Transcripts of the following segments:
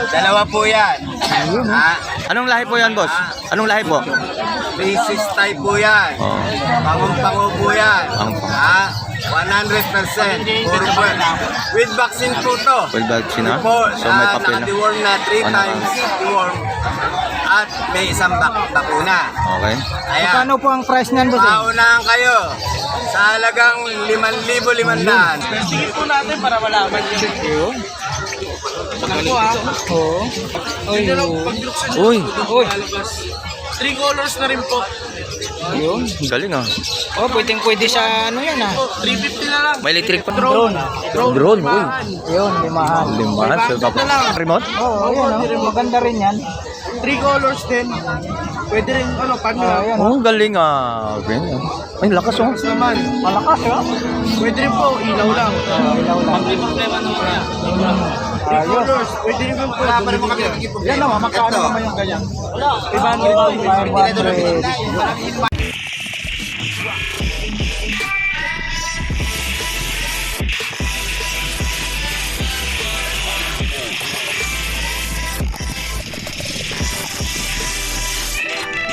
Dalawa po yan. Ha? Anong lahi po yan, boss? Anong lahi po? Basis type po yan. Oh. Pango-pango po yan. Pango-pango. Ha? 100%. Puro po. With vaccine po to. Well, vaccine na? Po, So may papel na. naka-deworm na 3 Ano? times deworm. At may isang bakuna. Okay. Ayan. Magkano po ang price niyan, boss? Paunahan kayo sa halagang 5,500. Tingin po natin para malaman yun. Ako Oo. Uy, Uy. 3 colors na rin po. Yun. galing ah. Oh, pwede sa ano yan ah. 350 na lang. May electric pa. Drone. Drone, uy. Yun, limahan. Limahan. So, remote? Oo, yun. Maganda rin yan. 3 colors din. Pwede rin paano Yan. Oh, galing ah. Okay. Ay, lakas oh. naman. Malakas, ha? Pwede rin po, ilaw lang. Ilaw lang. Problema naman yan. 3 Ayos. colors, pwede rin po. Wala pa rin mga Yan naman, magkano naman yung ganyan? 500.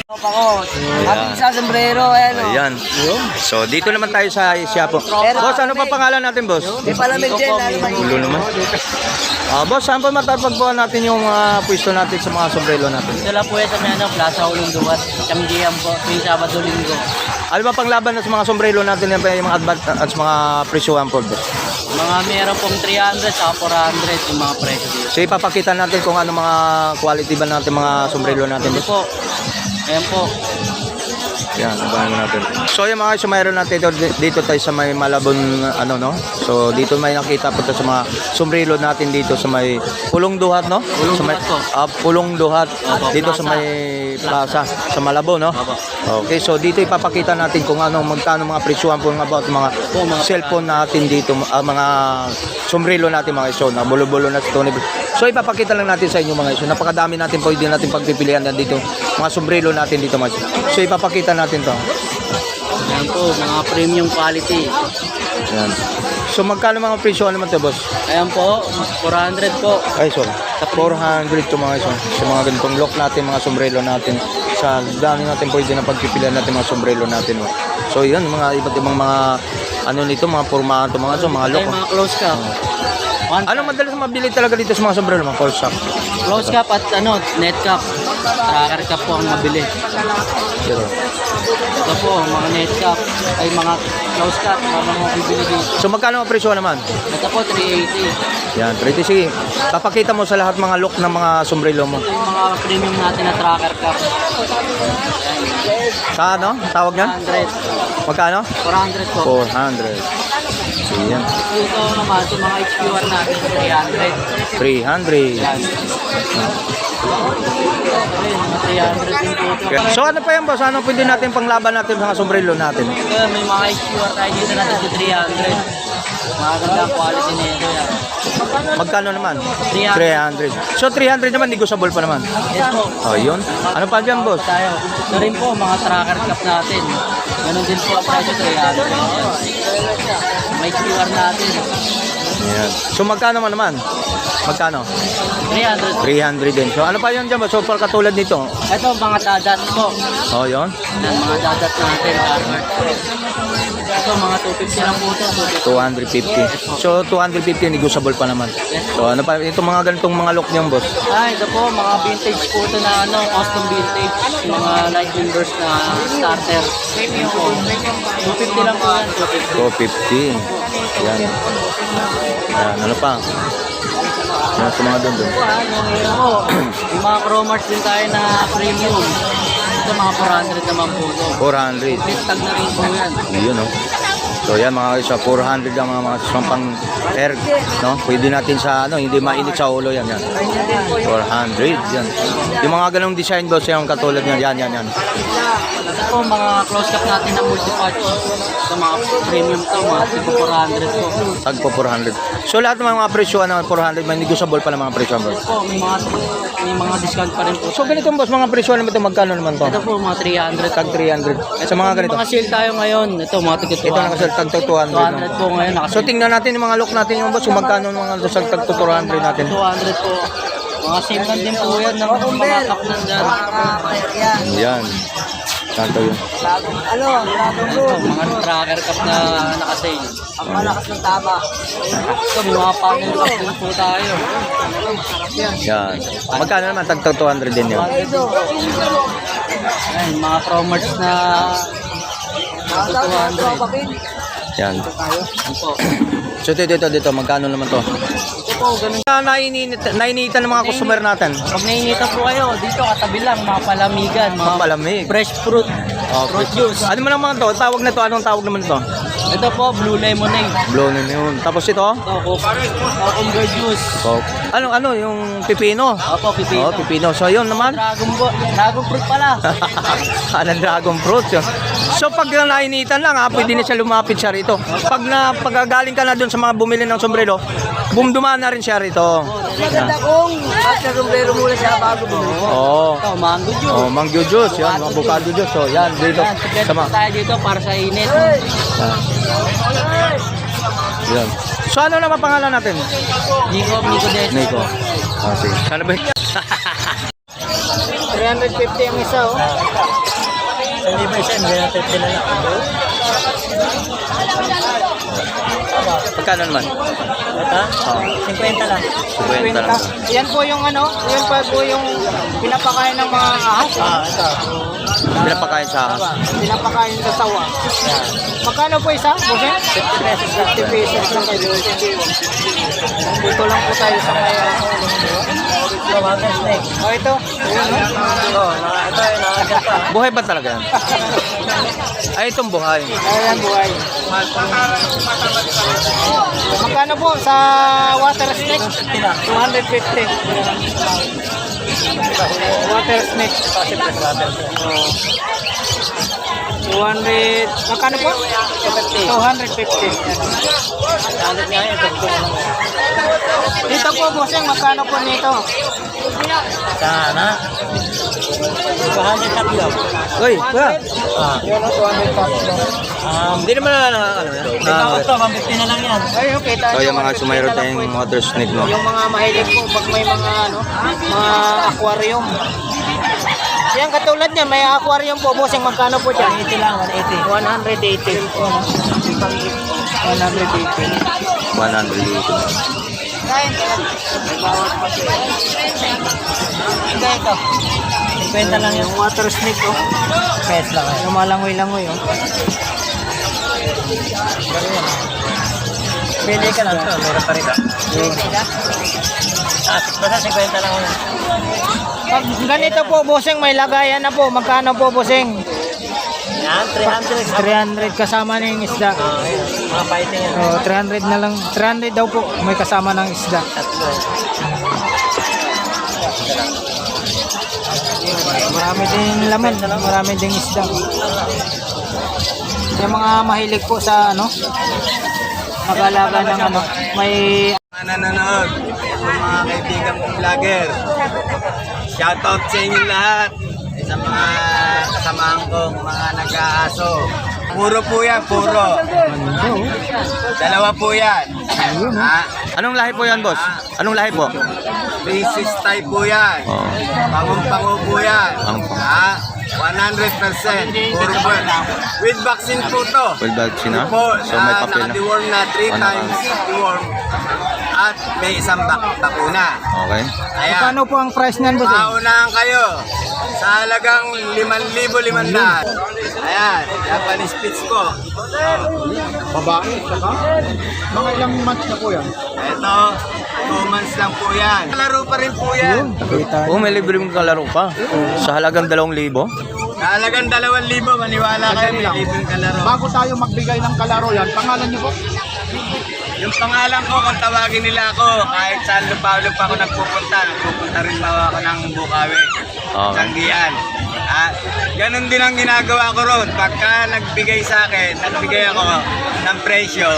Ako, ating sa sombrero, ayan o. Ayan. So, dito naman tayo sa Siapo. Boss, ano pa pangalan natin, boss? May palamig dyan, lalo ba Ulo naman. Boss, saan pa matapagpuan natin yung pwesto natin sa mga sombrero natin? Ito lang po yan sa may Plaza Ulong Duwat. Kamigiyam po, tuwing Sabado Linggo. Ano ba panglaban sa mga sombrero natin yung mga at mga presyuhan po, boss? Mga meron pong 300 sa 400 yung mga presyo dito. So, ipapakita natin kung ano mga quality ba natin mga sombrero natin, Ito boss. po, ayan po. Yan, abangan natin. So yung mga sumayro natin dito tayo sa may Malabon ano no. So dito may nakita po tayo sa mga sombrero natin dito sa may Pulong Duhat no. Pulong sa may, Duhat po. Pulong Duhat Opo, dito plaza. sa may plaza sa Malabon no. Opo. Okay, so dito ipapakita natin kung ano magkano mga presyuhan po about mga cellphone natin dito, mga sombrero natin mga iso na bulo-bulo na Tony. So ipapakita lang natin sa inyo mga iso. Napakadami natin pwede natin pagpipilian dito mga sombrero natin dito mga iso. So ipapakita natin to. Ayan po, mga premium quality. Yan. So magkano mga presyo naman to, boss? Ayan po, 400 po. Ay, sorry. 400 to mga iso. Sa mga ganitong look natin, mga sombrero natin. Sa dami natin pwede na pagpipilian natin mga sombrero natin. Oh. So yan, mga iba't ibang mga ano nito, mga formato, mga so, mga look. Ay, mga close cap. Ano madalas mabili talaga dito sa mga sombrero, mga close up? Close cap at net cap. Tracker cap po ang mabili. Pero, Ito po, mga net cap, ay mga close cap, mga bibili dito. so magkano ang presyo naman? Ito po, 380. Yan, 30. Sige, papakita mo sa lahat mga look ng mga sombrero mo. Ito yung mga premium natin na tracker cap. Sa ano? Tawag niyan? 100. Magkano? 400 po. 400. So yan. Ito naman, sa mga HQR natin, 300. 300. Yan. Ayun, mga 300 din po ito. So ano pa yan, boss? Ano pwede natin panglaban natin sa mga sombrero natin? Ito, may mga HQR tayo dito natin sa 300. Maganda ang quality na ito yan. Magkano naman? 300. 300. So 300 naman, negotiable pa naman. Yes po. Oh, yun. Ano pa dyan, boss? Tayo. Ito rin po, mga tracker cap natin. Ganun din po ang presyo 300. May QR natin. Yan. So magkano naman? Magkano? 300. 300 din. So ano pa yun dyan, boss? So para katulad nito. Ito, mga dadat po. Oh, yun. Yan, mga dadat natin. Ito, mga 250 lang po ito. 250. So 250, negotiable pa naman. So ano pa? Ito mga ganitong mga look niyan, boss. Ito po, mga vintage po ito na custom vintage. Yung mga light windows na starter. Yun po. 250 lang po yan. 250. 250. Yan. Yan. Ano pa? Yan sa mga doon. Ito po, yung mga chromars din tayo na premium. Ito, mga 400 naman po ito. 400. Flip tag na rin po yan. Yun, no? So yan mga isa 400 ang mga pang air, no? Pwede natin sa hindi mainit sa ulo yan. 400 yan. Yung mga ganong design, boss, yung katulad niyan, yan. Ito po, mga close cap natin na multi-patch. Ito, mga premium to, mga tipo 400 po. Tag po 400. So lahat ng mga presyo ng 400, may negotiable pa ng mga presyo, boss. Ito po, may mga discount pa rin po. So ganito, boss, mga presyo naman ito, magkano naman to? Ito po, mga 300. Tag 300. Sa mga ganito. Mga sale tayo ngayon. Ito, mga ticket Ito nakasal tagto 200. 200 po ngayon. So tingnan natin yung mga look natin yung boss, kung magkano yung mga sa tagto 200 natin. 200 po. Mga same lang din po yan ng mga kaknan dyan. Yan. Kanto yun. Ito, mga tracker cup na naka-sale. Ang malakas ng tama. Ito, may mga panel cup din po tayo. Yan. Magkano naman tagto 200 din yun. 200 din po. Ayan, mga chromers na 200. Yan. Yan po. So dito, magkano naman to? Ito po, ganun. Nainitan ng mga customer natin. Pag nainita po kayo, dito katabi lang, mga palamigan, mga Palamig. fresh fruit, Oh, fruit juice. Ano man naman to? Tawag na to, anong tawag naman to? Ito po, blue lemonade. Blow na yun. Tapos ito? Ito, cucumber juice. Coke. Ano yung pipino? Opo, pipino. Oh, pipino. So yun naman. Dragon fruit pala. Anong dragon fruit yun. So pag nainitan lang ha, pwede na siya lumapit siya rito. Pagkagaling ka na dun sa mga bumili ng sombrero, dumaan na rin siya rito. Maganda kung sa sombrero muna siya bago bumili. Oo. Ito, mango juice. Oh, mango juice, yan, avocado juice. So, yan, dito. Yan, sikreto Sama. po tayo dito para sa init. Yan. So, ano naman pangalan natin? Nico Des. Nico. Ah, sige. Sana ba? 350 ang isa, oh. Hindi ba isa? 350 na lang. Magkano naman? Ito? 50 lang. 50 lang. Yan po yung ano, yan pa po yung pinapakain ng mga ahas. Ito. Pinapakain sa ahas. Pinapakain sa sawa. Magkano po isa? Bose? 50 pesos lang. 50 pesos lang kayo. Dito lang po tayo sa may Ito, water snake. Oh, ito. Ayan, no? Ito, nakagat pa. Buhay ba talaga yan? Ay, itong buhay. Ayan, buhay. Magkano po sa water snake? 250. Water snake. 200. Magkano po? 250. Nakagat nga yun. Dito po, bossing, magkano po nito? Sana. 200 tatlo. Uy, kuya. Yun, 200 tatlo. Hindi naman ano yan. Ito, 150 na lang yan. Ay, okay. Tayo, So, yung mga sumayro tayong water snake, no? Yung mga mahilig po, pag may mga, ano, mga aquarium. Yan, katulad niya, may aquarium po, bossing, magkano po dyan? 180 lang, 180. 180. 180. Hindi ito. 50 lang yung Yung water snake, oh. pes lang. Yung malangoy-langoy, oh. Pili ka lang to, meron pa rin. Basta 50 lang yun. Pag ganito po, bossing, may lagayan na po. Magkano po, bossing? Yan, 300. 300 kasama na yung isda. Mga fighting yan. Oh, 300 na lang. 300 daw po, may kasama ng isda. Tatlo. Marami din laman, marami din isda. Yung mga mahilig po sa ano, mag-alaga ng ano, may Mga nanonood, mga kaibigan kong vlogger. Shoutout sa inyo lahat. Sa mga kasamahan kong mga nag-aaso. Puro po yan, puro. Dalawa po yan. Ha? Anong lahi po yan, boss? Anong lahi po? Basis type po yan. Oh. Pangumpango po yan. Pangumpango. Ha? 100%. Puro po. With vaccine po to. Well, vaccine na? Po, So, may papel na. naka-deworm na 3 Ano? times deworm. At may isang bakuna. Okay. Ayan. Paano po ang price niyan, bossing? Maunahan kayo sa halagang 5,500. Ayan, Japanese Spitz ko. Babae, saka? Mga ilang months na po yan? Ito, 2 months lang po yan. Laro pa rin po yan. Oh, may libre mong kalaro pa. Sa halagang 2,000. Sa halagang 2,000, maniwala kayo, may libreng kalaro. Bago tayo magbigay ng kalaro yan, pangalan niyo po? Yung pangalan ko, kung tawagin nila ako, kahit saan lupa ako nagpupunta rin pa ako ng Bukawi. Okay. Tanggihan. Ganon din ang ginagawa ko ron. Pagka nagbigay sa akin, nagbigay ako ng presyo,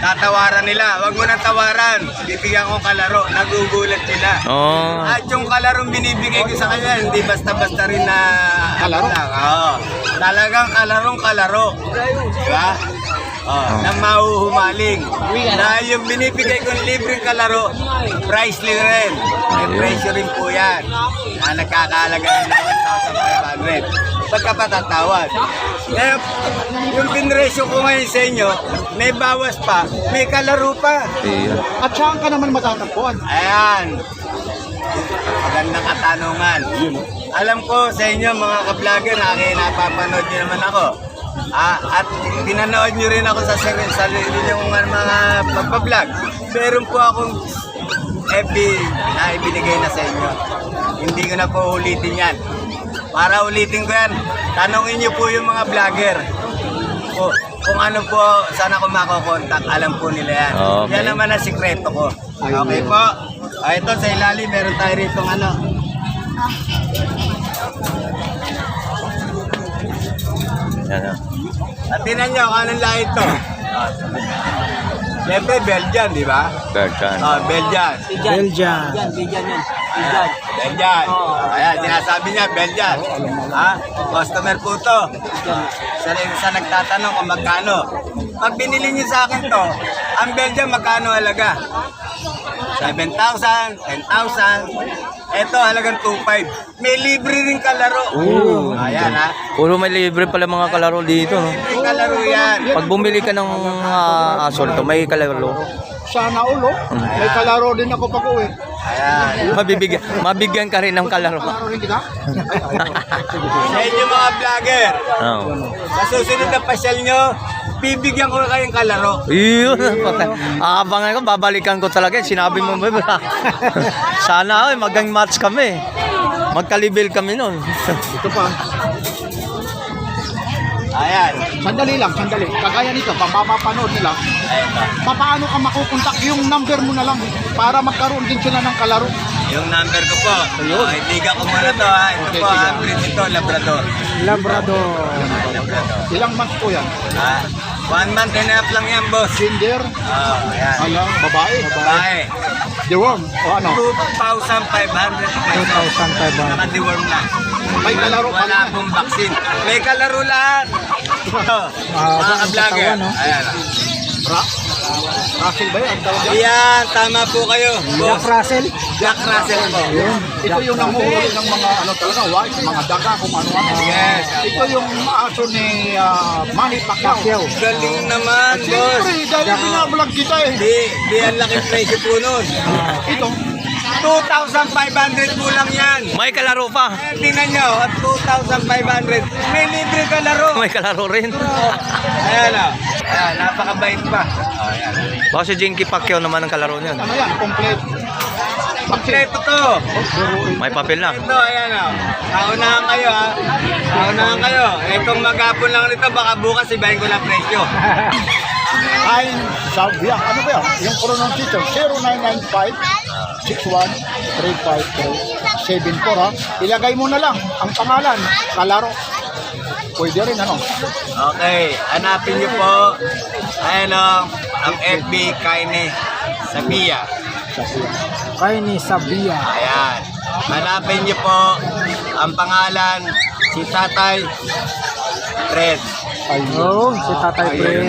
tatawaran nila. Huwag mo nang tawaran. Bibigyan ko kalaro. Nagugulat sila. Oh. At yung kalarong binibigay ko sa kanya, hindi basta-basta rin na Kalaro? Oo. Talagang kalarong kalaro. Diba? na mahuhumaling. Dahil yung binibigay kong libreng kalaro, price rin. May presyo rin po yan. Na nagkakahalaga ng 1,500. Pagkapatatawad. Kaya yung pinresyo ko ngayon sa inyo, may bawas pa, may kalaro pa. Ayan. At saan ka naman matatagpuan? Ayan. Magandang katanungan. Alam ko sa inyo mga ka-vlogger, napapanood nyo naman ako. At pinanood nyo rin ako sa sarili yung mga pagpa-vlog. Meron po akong FB na ibinigay na sa inyo. Hindi ko na po ulitin yan. Para ulitin ko yan, tanongin nyo po yung mga vlogger. Kung ano po, saan ako makokontak, alam po nila yan. Okay. Yan naman ang sikreto ko. Okay po. Ito sa ilalim, meron tayo rito ano. Yan. At tinan nyo kung anong lahi ito. Siyempre, Belgian, di ba? Belgian. Belgian. Belgian. Belgian yan. Belgian. Ayan, sinasabi niya, Belgian. Customer po to. Sa nagtatanong kung magkano. Pag binili niyo sa akin to, ang Belgian magkano halaga? 7,000, 10,000. Ito halagang 2,500. May libre rin kalaro. Ayan Puro may libre pala mga kalaro dito, no? May kalaro yan. Pag bumili ka ng aso nito, may kalaro. Sana ulo. May kalaro din ako pag-uwi. Ayan. Mabigyan ka rin ng kalaro. Kalaro rin kita? Sa inyo mga vlogger, Oo. sa susunod na pasyal nyo, bibigyan ko kayong kalaro. Yun. Aabangan ko, babalikan ko talaga. Sinabi mo ba? Sana magang match kami. Magkalibel kami nun. Ito pa. Ayan. Sandali lang, sandali. Kagaya nito, mapapanood nila. Paano ka makukontak? Yung number mo na lang para magkaroon din sila ng kalaro. Yung number ko po. Ibigan ko muna to ha. Ito Okay, po, sige. hybrid ito, Labrador. Labrador. Labrador. Ilang months po yan? 1 month and a half lang yan, boss. Gender? Ayan. Alam, babae? Babae. Deworm? O ano? 2,500 pesos. 2,500. Naka-deworm na. May kalaro pa Wala rin. pong vaccine. May kalaro lahat. Ito, mga ka-vlogger. katawan, no? Ayan. Russell ba yan? Tawag yan? Ayan, tama po kayo. Jack Russell? Jack Russell po. Ito yung nanguhuli ng mga ano talaga, white, mga daga, kung ano-ano. Yes. Ito yung aso ni Manny Pacquiao. Galing naman, boss. Siyempre, dahil binablog kita eh. Di ang laki presyo po nun. Ito, 2,500 po lang yan. May kalaro pa. Eh, tingnan nyo, at 2,500. May libre ka laro. May kalaro rin. Ayan o. Ayan, napakabait pa. Ayan. Baka si Jinky Pacquiao naman ang kalaro niyan. ano yan, complete. Kompleto to. May papel na. Ito, ayan o. Kaunahan kayo ha. Kaunahan kayo. Itong maghapon lang nito, baka bukas ibahin ko lang presyo. Ay, sabi yan. Ano ba yan? Yung pronunciation, 0995-61-353-74 ha. Ilagay mo na lang ang pangalan, kalaro. Pwede rin ano. Okay, hanapin nyo po. Ayan o, ang FB Kaine Sabia. Kaini Sabia. Ayan. Hanapin nyo po ang pangalan, si Tatay Fred. Ayun, si Tatay Fred.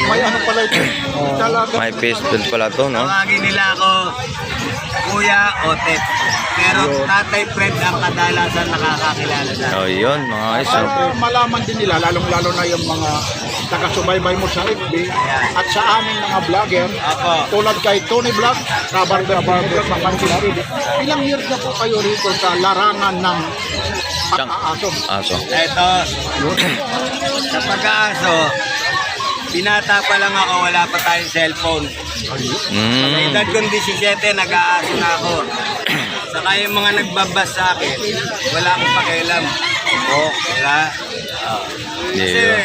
May ano pala ito? Talaga. May pistol pala to, no? Tawagin nila ako Kuya Otet. Pero Tatay Fred ang kadalasan nakakakilala sa Oh, yun, mga guys. So, Para malaman din nila, lalong-lalo na yung mga taga-subaybay mo sa FB at sa aming mga vlogger, Apo. tulad kay Tony Vlog, Kabarber Vlog, Mapansin TV. Ilang years na po kayo rito sa larangan ng pag-aaso? aso. Ito, sa pag-aaso, binata pa lang ako, wala pa tayong cellphone. Sa Mm. edad kong 17, nag-aaso na ako. Saka yung mga nagbabas sa akin, wala akong pakialam. Wala. Kasi, Yeah.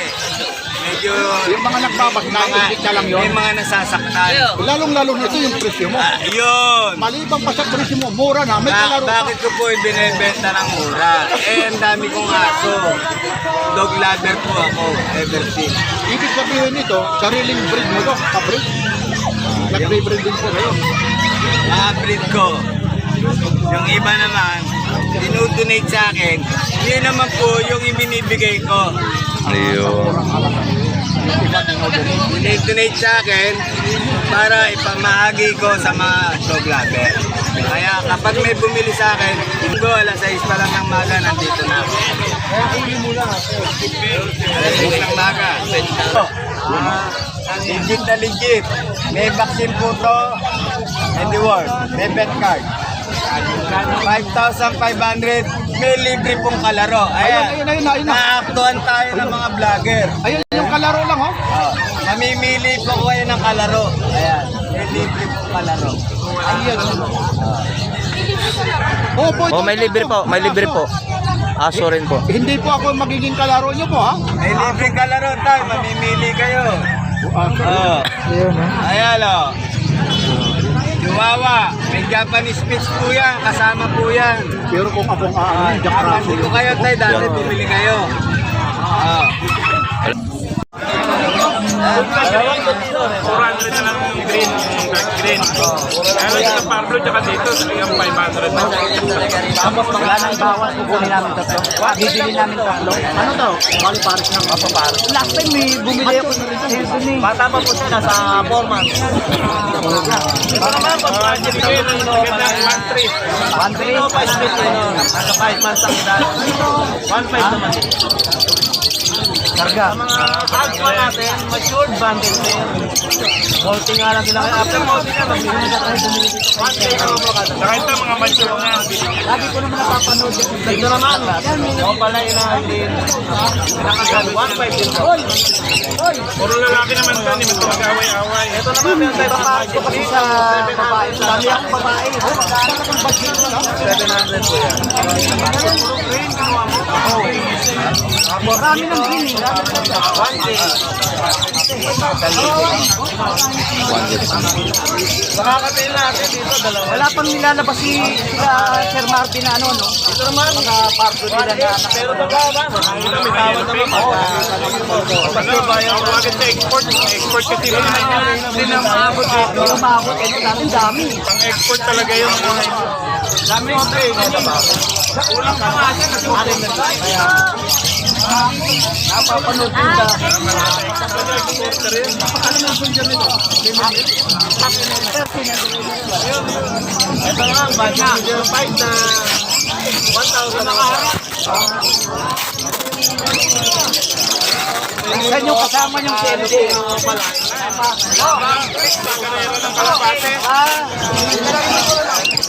medyo, Yung mga nagbabas, naibig na lang may yun. mga nasasaktan. Lalong-lalo na ito yung presyo mo. Yun! Maliban pa sa presyo mo, mura na, may kalaro pa. Bakit ko po ibinibenta ng mura? Eh, ang dami kong aso. Dog lover po ako, ever since. Ibig sabihin nito, sariling breed mo to, ka-breed. Nag-breed din po kayo. Mga breed ko. Yung iba naman, dinudonate sa akin. Yun naman po yung ibinibigay ko. Ayun. Donate sa akin para ipamahagi ko sa mga show vlogger. Kaya kapag may bumili sa akin, linggo alas 6 pa lang ng maga, nandito na ako. Alas 6 ng maga. Legit na legit. May vaccine po to in the world. May bet card. 5,500. May libre pong kalaro. Ayan. Naaktuhan tayo ng mga vlogger. Ayun yung kalaro lang, oh. Mamimili po kayo ng kalaro. Ayan. May libre pong kalaro. Ayun. Oh, boy, Oh, may libre po, may libre po. Aso rin po. Hindi po ako magiging kalaro nyo po, ha? May libre kalaro tayo. Mamimili kayo. Oh. Ayan o. Chihuahua. May Japanese Spitz po yan. Kasama po yan. Pero kung akong aanin, Hindi ko kayo tayo. Dati bumili kayo. Oh. 400 na lang yung green, yung dark green. Ano yung sa Pablo tsaka dito, yung 500 na. Wala nang bawas, kukunin namin tatlo. Bibili namin tatlo. Ano to? Bali pares ng kapapares. Last time may bumili ako ng season eh. Bata pa po siya, nasa 4 months. Baka mga pag-budget na Sige, maganda, 1-3. 1-3 o 5 split yun. Nasa 5 months ang edad. 1-5 naman. Karga. Sa mga alpha natin, matured bundle din. Molting nga lang sila. After molting nga, magbili na tayo bumili dito. 1K na po kada. Saka ito, mga mature na. Lagi ko naman napapanood dito naman. O pala yun na din. Pinakasabi, 1.5 din. Puro lalaki naman ito, hindi man ito mag-away-away. Ito naman, meron tayo papayos ko kasi sa babae. Dami akong babae. Magkano kang budget mo, no? 700 po yan. Marami ng green. 1K. Makakatayin natin dito, dalawa. Wala pang nilalabas sila Sir Martin na ano, no? Ito naman, mga parko nila na. Pero bababa, may tawad naman. Ano ba yung agad sa export? Export kasi rin na yun. Hindi na maabot eh. Hindi na maabot. Ito natin dami. Pang export talaga yung mga ito. Dami yung break. Ulang pa nga siya kasi matin na tayo. Napapanood din ba? Ito nga, budget 05 na 1,000 nakaharap. Saan yung kasama yung CMD? Karero ng kalapate.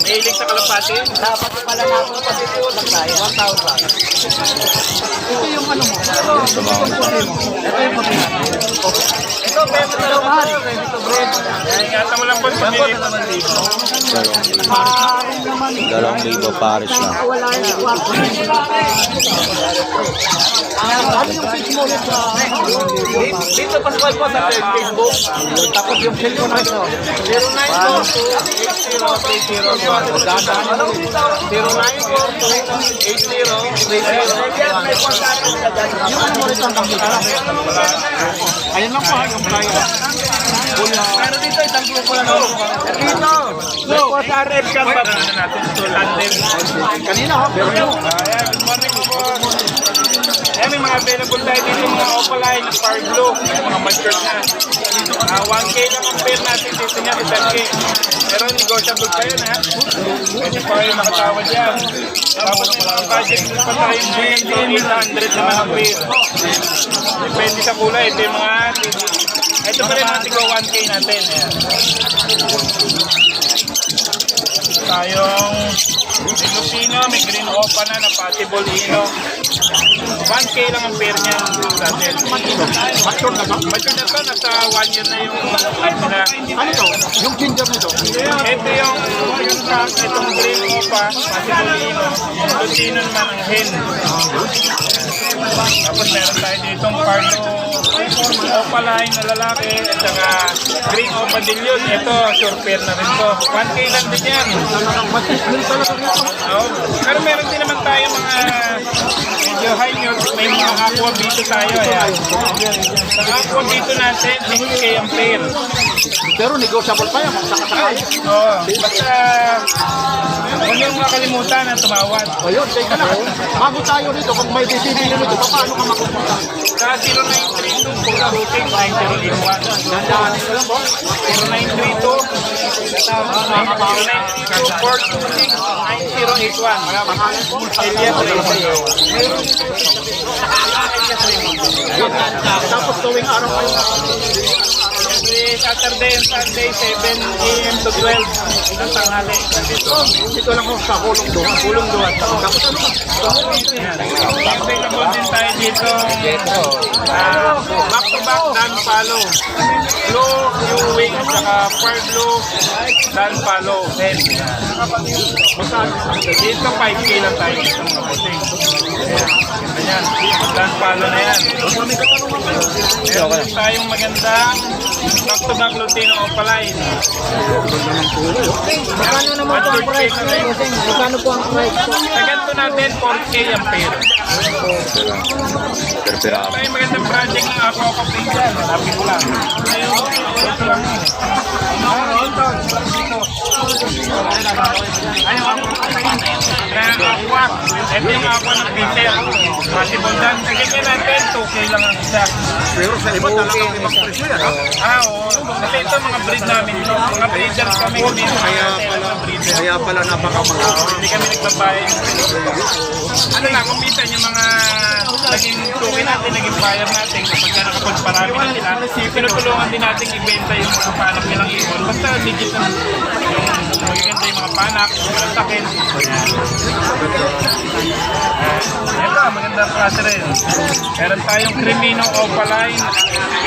Mahilig sa kalapate. Dapat pala natin pag-iwan lang tayo, 1,000. Ito yung ano mo? Ito yung puti. Ito, bebe na lang mahal. Ito, bread. Ingatan mo lang po sa pamili. 2,000 pares na. Wala yung kwarto. Ano yung Facebook sa... Dito, Pascual po sa Facebook. Tapos yung cellphone na ito. 0942-80-30. Yung ano mo rin ang pangkita. Ayun lang po, yung flyer. Pero dito, isang grupo na lang. Dito! So, sa RF ka ba? Ano natin ito, tandem. Kanina, ho? Pero yung... Ayan, good morning po. Ayan, may mga available tayo dito, mga Opaline, Spark Blue, mga matured na. 1K lang ang pair natin dito niya, 10K. Pero negotiable pa yun, ha? Pwede pa kayo makatawad yan. Tapos may mga budget pa tayo ngayon, 800 naman ang pair. Depende sa kulay, ito yung mga... Ito pa rin mga tigo 1K natin. Ayan. Tayong Filipino, may green opa na, napatibol ino. 1K lang ang pair niya natin. Mature na ba? Mature na to, nasa 1 year na yung life na. Ano to? Yung ginger nito? Ito yung itong green opa, patibol ino. Yung Lutino naman ang hen. Tapos meron tayo ditong pardo opa line na lalaki at saka green opa din yun. Ito, sure pair na rin to. 1K lang din yan. Oh, pero meron din naman tayo mga medyo high news. May mga aqua dito tayo. Ayan. Aqua dito natin, 6K ang pair. Pero negotiable pa yan. Sakasakay. Oo. Basta huwag yung makalimutan na tumawad. O yun, teka lang. Bago tayo rito, kung may bibili nyo nito, paano ka makupunta? Sa 0932-426-9081. Dandaanin ko lang po. 0932-426-9081. Elias Reyes. Tapos tuwing araw kayo. Every Saturday and Sunday, 7 a.m. to 12 ng tanghali. Dito lang ako sa Hulong Duha. Pulong duwan. Tapos ano ba? Available din tayo dito. Back-to-back Dan Palo. Blue, U-Wing, saka Pearl Blue, Dan Palo. Dito 5K lang tayo dito mga bossing. Ayan, Dan Palo na yan. Meron din tayong magandang back-to-back Lutino Opaline. Magkano naman po ang price? Magkano po ang price? Sa ganito natin, 4K ang pair. Tayo magandang project ng Aqua Coping dyan. Hanapin ko lang. Aqua. Ito yung Aqua ng Peter. Possible dyan. Ganyan natin, 2K lang ang isa. Pero sa iba talagang ibang presyo yan. Oo. Kasi ito mga breed namin. Mga breeders kami. Kaya pala napakamahal. Hindi kami nagbabayad. Ano na, kumita yung mga naging tuwi natin, naging buyer natin kapag ka nakapagparami na sila, pinutulungan din natin ibenta yung mga panak nilang ibon. Basta legit na yung magaganda yung mga panak, walang takil. Ito, magandang klase rin. Meron tayong Crimino Opaline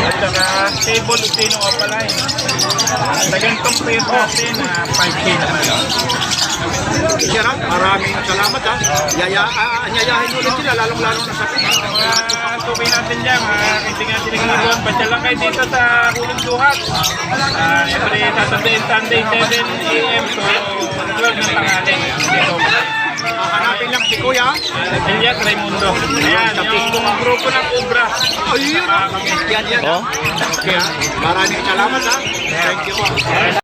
at saka Stable Lutino Opaline. Sa ganitong pair natin, 5K na lang. Sir, maraming salamat ha. Anyayahin ulit sila, lalong-lalo na sa Tukoy natin dyan, kailangan natin nagkakaroon. Basta lang kayo dito sa Hulong Duhat. Every Saturday and Sunday, 7 a.m. to 12 ng tanghali. Dito. hanapin lang si Kuya. Elias Raimundo. Ayan, yung grupo ng Cobra. Ayun. Yan. Oh? Kaya maraming salamat ha. Thank you.